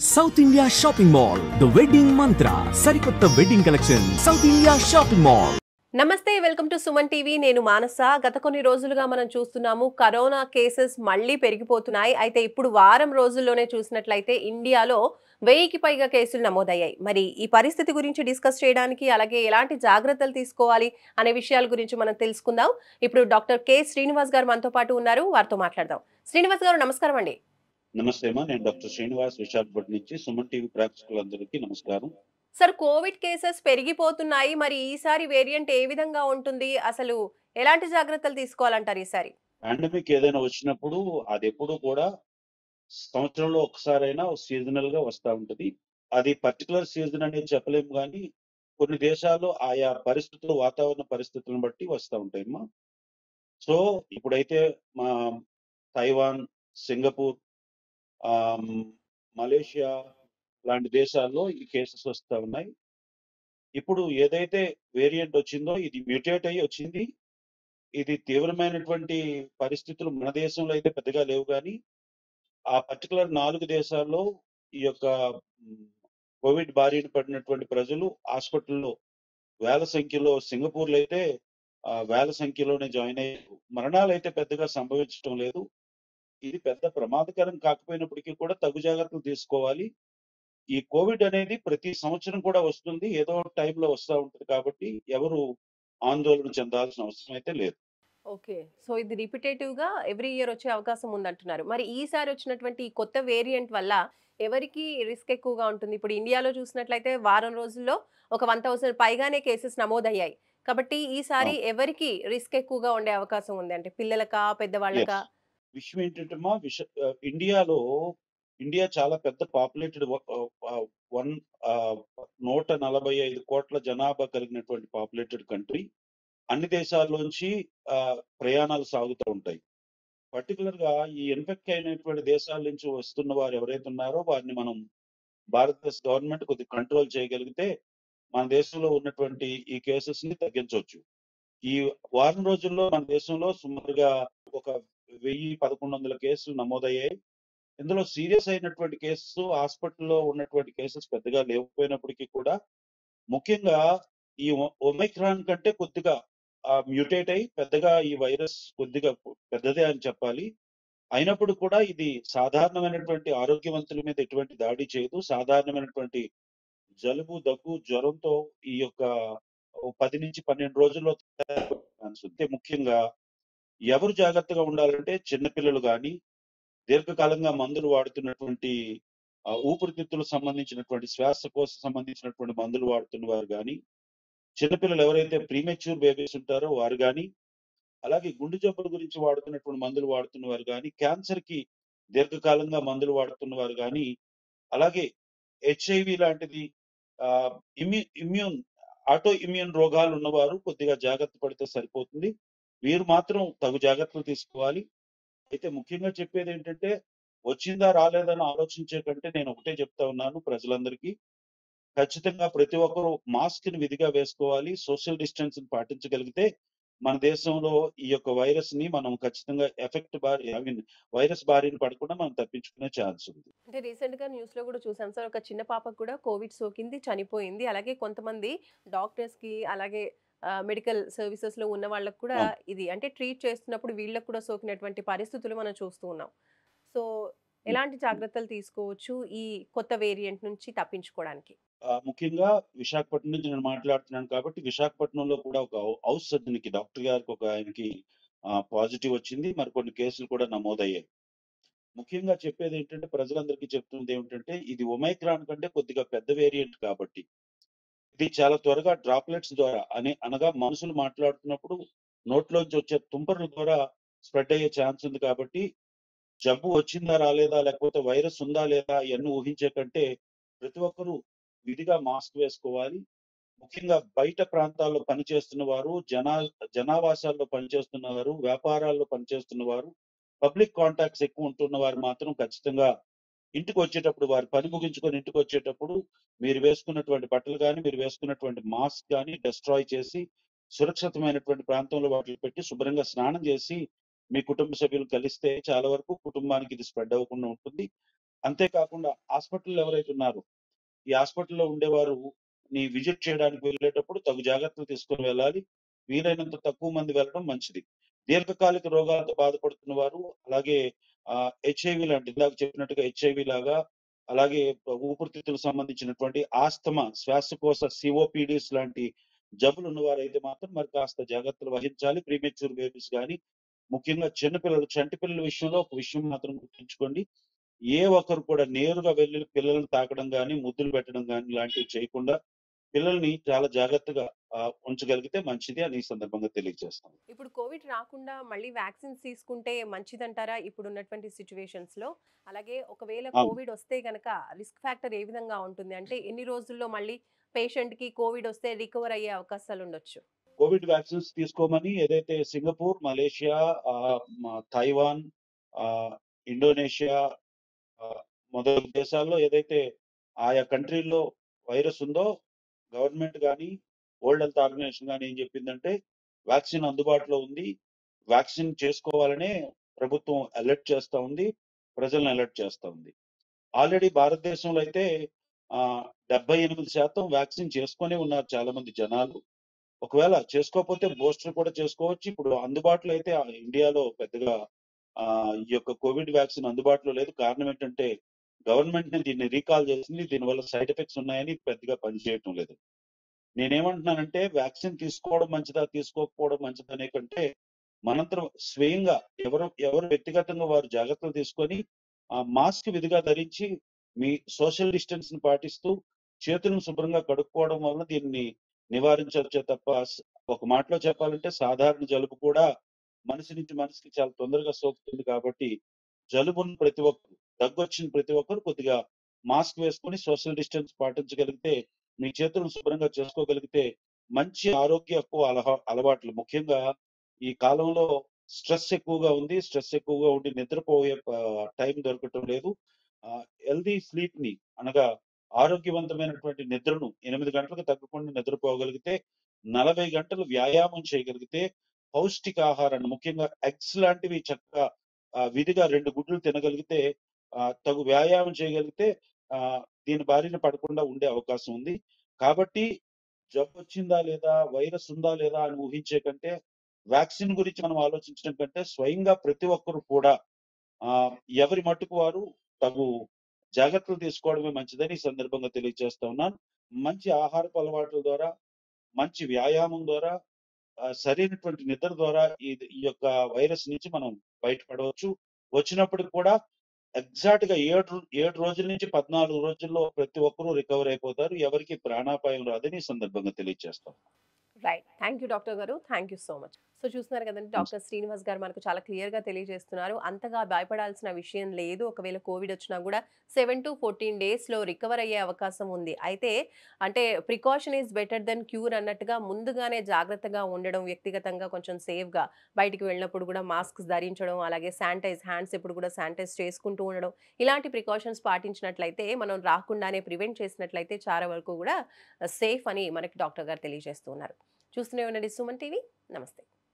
South India shopping mall the wedding మంత్ర సరికొత్త wedding collection south India shopping mall. నమస్తే, welcome to Suman TV. నేను మానస. గత కొన్ని రోజులుగా మనం చూస్తున్నాము కరోనా కేసెస్ మళ్ళీ పెరిగిపోతున్నాయి. అయితే ఇప్పుడు వారం రోజుల్లోనే చూసినట్లయితే ఇండియాలో 1000కి పైగా కేసులు నమోదయ్యాయి. మరి ఈ పరిస్థితి గురించి డిస్కస్ చేయడానికి, అలాగే ఎలాంటి జాగ్రత్తలు తీసుకోవాలి అనే విషయాల గురించి మనం తెలుసుకుందాం. ఇప్పుడు డాక్టర్ కె శ్రీనివాస్ గారు మనతో పాటు ఉన్నారు. వారితో మాట్లాడదాం. శ్రీనివాస్ గారు, నమస్కారం అండి. నమస్తే అమ్మా, నేను డాక్టర్ శ్రీనివాస్, విశాఖపట్నం నుంచి. సుమన్ టీవీ ప్రేక్షకులందరికీ నమస్కారం. సార్, కోవిడ్ కేసెస్ పెరిగిపోతున్నాయి. మరి ఈసారి వేరియంట్ ఏ విధంగా ఉంటుంది? అసలు ఎలాంటి జాగ్రత్తలు తీసుకోవాలంటారు ఈసారి? పాండమిక్ ఏదైనా వచ్చినప్పుడు అది ఎప్పుడు కూడా సంవత్సరంలో ఒకసారైనా సీజనల్ గా వస్తూ ఉంటది. అది పర్టికులర్ సీజన్ అనేది చెప్పలేము, కానీ కొన్ని దేశాల్లో ఆయా పరిస్థితులు, వాతావరణ పరిస్థితులను బట్టి వస్తూ ఉంటాయమ్మా. సో ఇప్పుడైతే మా తైవాన్, సింగపూర్, ఆమ్, మలేషియా లాంటి దేశాల్లో ఈ కేసెస్ వస్తూ ఉన్నాయి. ఇప్పుడు ఏదైతే వేరియంట్ వచ్చిందో ఇది మ్యూటేట్ అయ్యి వచ్చింది. ఇది తీవ్రమైనటువంటి పరిస్థితులు మన దేశంలో అయితే పెద్దగా లేవు, కానీ ఆ పర్టికులర్ 4 దేశాల్లో ఈ యొక్క మ్, కోవిడ్ బారిన పడినటువంటి ప్రజలు హాస్పిటల్లో వేల సంఖ్యలో, సింగపూర్లో అయితే వేల సంఖ్యలోనే జాయిన్ అయ్యారు. మరణాలు అయితే పెద్దగా సంభవించడం లేదు. ఇది పెద్ద ప్రమాదకరం కాకపోయినప్పటికీ కూడా తగు జాగ్రత్తలు తీసుకోవాలి. ఈ కోవిడ్ అనేది ప్రతి సంవత్సరం కూడా వస్తుంది, ఏదో ఒక టైంలో వస్తూ ఉంటుంది. కాబట్టి ఎవరు ఆందోళన చెందాల్సిన అవసరం అయితే లేదు. ఓకే. సో ఇది రిపిటేటివ్ గా ఎవ్రీ ఇయర్ వచ్చే అవకాశం ఉందంటున్నారు. మరి ఈసారి వచ్చినటువంటి ఈ కొత్త వేరియంట్ వల్ల ఎవరికి రిస్క్ ఎక్కువగా ఉంటుంది? ఇప్పుడు ఇండియాలో చూసినట్లయితే వారం రోజుల్లో ఒక 1000 పైగానే కేసెస్ నమోదయ్యాయి. కాబట్టి ఈసారి అవును. ఎవరికి రిస్క్ ఎక్కువగా ఉండే అవకాశం ఉంది? అంటే పిల్లలకా, పెద్దవాళ్ళకా? ఎస్. విషయం ఏంటంటేమా, ఇండియాలో ఇండియా చాలా పెద్ద పాపులేటెడ్, వన్ 145 కోట్ల జనాభా కలిగినటువంటి పాపులేటెడ్ కంట్రీ. అన్ని దేశాల్లోంచి ప్రయాణాలు సాగుతూ ఉంటాయి. పర్టికులర్ గా ఈ ఇన్ఫెక్ట్ అయినటువంటి దేశాల నుంచి వస్తున్న వారు ఎవరైతే ఉన్నారో వారిని మనం, భారతదేశ గవర్నమెంట్ కొద్దిగా కంట్రోల్ చేయగలిగితే మన దేశంలో ఉన్నటువంటి ఈ కేసెస్ ని తగ్గించవచ్చు. ఈ వారం రోజుల్లో మన దేశంలో సుమారుగా ఒక 1100 కేసులు నమోదయ్యాయి. ఇందులో సీరియస్ అయినటువంటి కేసెస్, హాస్పిటల్లో ఉన్నటువంటి కేసెస్ పెద్దగా లేకపోయినప్పటికీ కూడా, ముఖ్యంగా ఈ ఒమైక్రాన్ కంటే కొద్దిగా మ్యూటేట్ అయ్యి పెద్దగా ఈ వైరస్ కొద్దిగా పెద్దదే అని చెప్పాలి. అయినప్పుడు కూడా ఇది సాధారణమైనటువంటి ఆరోగ్యవంతుల మీద ఎటువంటి దాడి చేయదు. సాధారణమైనటువంటి జలుబు, దగ్గు, జ్వరంతో ఈ యొక్క 10 నుంచి 12 రోజుల్లో ఛాన్స్ ఉంది. ముఖ్యంగా ఎవరు జాగ్రత్తగా ఉండాలంటే చిన్నపిల్లలు గాని, దీర్ఘకాలంగా మందులు వాడుతున్నటువంటి, ఊపిరితిత్తులకు సంబంధించినటువంటి, శ్వాసకోశ సంబంధించినటువంటి మందులు వాడుతున్న వారు గాని, చిన్నపిల్లలు ఎవరైతే ప్రీమెచ్యూర్ బేబీస్ ఉంటారో వారు గాని, అలాగే గుండె జబ్బుల గురించి వాడుతున్నటువంటి మందులు వాడుతున్న వారు గాని, క్యాన్సర్ కి దీర్ఘకాలంగా మందులు వాడుతున్న వారు గాని, అలాగే హెచ్ఐవి లాంటిది, ఆహ్, ఇమ్యూన్ ఆటో ఇమ్యూన్ రోగాలు ఉన్నవారు కొద్దిగా జాగ్రత్త పడితే సరిపోతుంది. వీరు మాత్రం తగు జాగ్రత్తలు తీసుకోవాలి. అయితే ముఖ్యంగా చెప్పేదేంటంటే, వచ్చిందా రాలేదా అని ఆలోచించే కంటే నేను ఒకటే చెప్తా ఉన్నాను ప్రజలందరికీ. ఖచ్చితంగా ప్రతి ఒక్కరూ మాస్క్‌ని విధిగా వేసుకోవాలి. సోషల్ డిస్టెన్స్‌ని పాటించగలిగితే మన దేశంలో ఈ యొక్క వైరస్‌ని మనం ఖచ్చితంగా వైరస్ బారిన పడకుండా మనం తప్పించుకునే ఛాన్స్ ఉంది. అంటే రీసెంట్ గా న్యూస్ లో కూడా చూసాం సార్, ఒక చిన్న పాపకు కూడా కోవిడ్ సోకింది, చనిపోయింది. అలాగే కొంతమంది డాక్టర్స్ కి, అలాగే మెడికల్ సర్వీసెస్ లో ఉన్న వాళ్ళకి కూడా అవును. ఇది అంటే ట్రీట్ చేస్తున్నప్పుడు వీళ్ళకి కూడా సోకినటువంటి పరిస్థితులు మనం చూస్తూ ఉన్నాం. సో హ్మ్. ఎలాంటి హ్మ్. జాగ్రత్తలు తీసుకోవచ్చు ఈ కొత్త వేరియంట్ నుంచి తప్పించుకోవడానికి? ముఖ్యంగా విశాఖపట్నం నుంచి నేను మాట్లాడుతున్నాను కాబట్టి, విశాఖపట్నంలో కూడా ఒక హౌస్ సర్జన్‌కి, డాక్టర్ గారికి, ఆయనకి పాజిటివ్ వచ్చింది. మరికొన్ని కేసులు కూడా నమోదయ్యాయి. ముఖ్యంగా చెప్పేదేంటంటే, ప్రజలందరికీ చెప్తున్నదేమిటంటే, ఇది ఒమైక్రాన్ కంటే కొద్దిగా పెద్ద వేరియంట్ కాబట్టి, ఇది చాలా త్వరగా డ్రాప్లెట్స్ ద్వారా, అనగా మనుషులు మాట్లాడుతున్నప్పుడు నోట్లోంచి వచ్చే తుంపర్ల ద్వారా స్ప్రెడ్ అయ్యే ఛాన్స్ ఉంది కాబట్టి, జబ్బు వచ్చిందా రాలేదా, లేకపోతే వైరస్ ఉందా లేదా ఇయన్నీ ఊహించే కంటే ప్రతి ఒక్కరూ విధిగా మాస్క్ వేసుకోవాలి. ముఖ్యంగా బయట ప్రాంతాల్లో పనిచేస్తున్న వారు, జనావాసాల్లో పనిచేస్తున్నవారు, వ్యాపారాల్లో పనిచేస్తున్నవారు, పబ్లిక్ కాంటాక్ట్స్ ఎక్కువ ఉంటున్న వారు మాత్రం ఖచ్చితంగా ఇంటికొచ్చేటప్పుడు, వారి పని ముగించుకొని ఇంటికొచ్చేటప్పుడు మీరు వేసుకున్నటువంటి బట్టలు గాని, మీరు వేసుకున్నటువంటి మాస్క్ గాని డెస్ట్రాయ్ చేసి, సురక్షితమైనటువంటి ప్రాంతంలో వాటిని పెట్టి శుభ్రంగా స్నానం చేసి, మీ కుటుంబ సభ్యులు కలిస్తే చాలా వరకు కుటుంబానికి ఇది స్ప్రెడ్ అవ్వకుండా ఉంటుంది. అంతేకాకుండా హాస్పిటల్‌లో ఎవరైతే ఉన్నారో, ఈ హాస్పిటల్‌లో ఉండేవారు విజిట్ చేయడానికి వెళ్ళేటప్పుడు తగు జాగ్రత్తలు తీసుకొని వెళ్ళాలి. వీలైనంత తక్కువ మంది వెళ్ళడం మంచిది. దీర్ఘకాలిక రోగాలతో బాధపడుతున్న వారు, అలాగే హెచ్ఐవి లాంటి ఇందాక చెప్పినట్టుగా హెచ్ఐవి లాగా, అలాగే ఊపిరితిత్తులకు సంబంధించినటువంటి ఆస్తమా, శ్వాసకోశ సిఓపిడిస్ లాంటి జబ్బులున్నవారైతే మాత్రం మరి కాస్త జాగ్రత్తలు వహించాలి. ప్రీమెచ్యూర్ బేబీస్ గాని, ముఖ్యంగా చిన్న పిల్లలు, చంటి పిల్లల విషయంలో ఒక విషయం మాత్రం గుర్తుంచుకోండి. ఏ ఒక్కరు కూడా నేరుగా వెళ్లి పిల్లల్ని తాకడం గాని, ముద్దులు పెట్టడం గాని ఇలాంటివి చేయకుండా పిల్లల్ని చాలా జాగ్రత్తగా ఉంచగలిగితే మంచిది అని ఈ సందర్భంగా తెలియజేస్తాను. ఇప్పుడు కోవిడ్ రాకుండా మళ్ళీ వ్యాక్సిన్స్ తీసుకుంటే మంచిదంటారా ఇప్పుడున్నటువంటి సిట్యుయేషన్స్‌లో? అలాగే ఒకవేళ అవును. కోవిడ్ వస్తే గనక రిస్క్ ఫ్యాక్టర్ ఏ విధంగా ఉంటుంది? అంటే ఎన్ని రోజుల్లో మళ్ళీ పేషెంట్‌కి కోవిడ్ వస్తే రికవర్ అయ్యే అవకాశాలుండొచ్చు? కోవిడ్ వ్యాక్సిన్స్ తీసుకోమని ఏదైతే సింగపూర్, మలేషియా, తైవాన్, ఆహ్, ఇండోనేషియా మొదలగు దేశాల్లో ఏదైతే ఆయా కంట్రీల్లో వైరస్ ఉందో గవర్నమెంట్ గాని, వరల్డ్ హెల్త్ ఆర్గనైజేషన్ గాని ఏం చెప్పిందంటే వ్యాక్సిన్ అందుబాటులో ఉంది. వ్యాక్సిన్ చేసుకోవాలనే ప్రభుత్వం అలర్ట్ చేస్తా ఉంది. ప్రజల్ని అలర్ట్ చేస్తా ఉంది. ఆల్రెడీ భారతదేశంలో అయితే 78% వ్యాక్సిన్ చేసుకొనే ఉన్నారు చాలా మంది జనాలు. ఒకవేళ చేసుకోకపోతే బూస్టర్ కూడా చేసుకోవచ్చు. ఇప్పుడు అందుబాటులో అయితే ఇండియాలో పెద్దగా ఈ యొక్క కోవిడ్ వ్యాక్సిన్ అందుబాటులో లేదు. కారణం ఏంటంటే గవర్నమెంట్‌నే దీన్ని రీకాల్ చేసింది. దీనివల్ల సైడ్ ఎఫెక్ట్స్ ఉన్నాయని పెద్దగా పనిచేయటం లేదు. నేనేమంటున్నానంటే వ్యాక్సిన్ తీసుకోవడం మంచిదా? తీసుకోకపోవడం మంచిదా? అనే కంటే మనంతరం స్వయంగా ఎవరు వ్యక్తిగతంగా వారు జాగ్రత్తలు తీసుకొని మాస్క్ విధిగా ధరించి మీ సోషల్ డిస్టెన్స్‌ని పాటిస్తూ చేతులను శుభ్రంగా కడుక్కోవడం వలన దీన్ని నివారించవచ్చే తప్ప ఒక మాటలో చెప్పాలంటే సాధారణ జలుబు కూడా మనిషి నుంచి మనిషికి చాలా తొందరగా సోకుతుంది కాబట్టి జలుబున్న ప్రతి ఒక్కరు, దగ్గొచ్చిన ప్రతి ఒక్కరు కొద్దిగా మాస్క్ వేసుకొని సోషల్ డిస్టెన్స్ పాటించగలిగితే, మీ చేతులను శుభ్రంగా చేసుకోగలిగితే మంచి ఆరోగ్యపు అలవాట్లు ముఖ్యంగా ఈ కాలంలో స్ట్రెస్ ఎక్కువగా ఉంది. స్ట్రెస్ ఎక్కువగా ఉండి నిద్రపోయే టైం దొరకటం లేదు. హెల్తీ స్లీప్‌ని అనగా ఆరోగ్యవంతమైనటువంటి నిద్రను 8 గంటలకు తగ్గకుండా నిద్రపోగలిగితే, 40 గంటలు వ్యాయామం చేయగలిగితే, పౌష్టికాహారాన్ని ముఖ్యంగా ఎగ్స్ లాంటివి చక్కగా విధిగా 2 గుడ్లు తినగలిగితే, తగు వ్యాయామం చేయగలిగితే దీని బారిన పడకుండా ఉండే అవకాశం ఉంది. కాబట్టి జబ్బొచ్చిందా లేదా? వైరస్ ఉందా లేదా? అని ఊహించే కంటే, వ్యాక్సిన్ గురించి మనం ఆలోచించడం కంటే, స్వయంగా ప్రతి ఒక్కరు కూడా ఎవరి మట్టుకు వారు తగు జాగ్రత్తలు తీసుకోవడమే మంచిదని ఈ సందర్భంగా తెలియజేస్తా ఉన్నాను. మంచి ఆహారపు అలవాట్ల ద్వారా, మంచి వ్యాయామం ద్వారా, సరైనటువంటి నిద్ర ద్వారా ఈ యొక్క వైరస్ నుంచి మనం బయటపడవచ్చు. వచ్చినప్పటికి కూడా ఎగ్జాక్ట్‌గా 7 రోజుల నుంచి 14 రోజుల్లో ప్రతి ఒక్కరు రికవర్ అయిపోతారు. ఎవరికీ ప్రాణాపాయం రాదని ఈ సందర్భంగా తెలియజేస్తాం. రైట్. థ్యాంక్ యూ డాక్టర్ గారు. Thank you so much. So చూస్తున్నారు కదండీ డాక్టర్ శ్రీనివాస్ గారు మనకు చాలా క్లియర్‌గా తెలియజేస్తున్నారు. అంతగా భయపడాల్సిన విషయం లేదు. ఒకవేళ కోవిడ్ వచ్చినా కూడా 7-14 డేస్‌లో రికవర్ అయ్యే అవకాశం ఉంది. అయితే అంటే precaution is better than cure అన్నట్టుగా ముందుగానే జాగ్రత్తగా ఉండడం, వ్యక్తిగతంగా కొంచెం సేఫ్‌గా బయటికి వెళ్ళినప్పుడు కూడా మాస్క్స్ ధరించడం, అలాగే హ్యాండ్స్ ఎప్పుడు కూడా శానిటైజ్ చేసుకుంటూ ఉండడం. ఇలాంటి ప్రికాషన్స్ పాటించినట్లయితే మనం రాకుండానే ప్రివెంట్ చేసినట్లయితే చాలా వరకు కూడా సేఫ్ అని మనకి డాక్టర్ గారు తెలియజేస్తున్నారు. చూస్తూనే ఉండండి సుమన్ టీవీ. నమస్తే.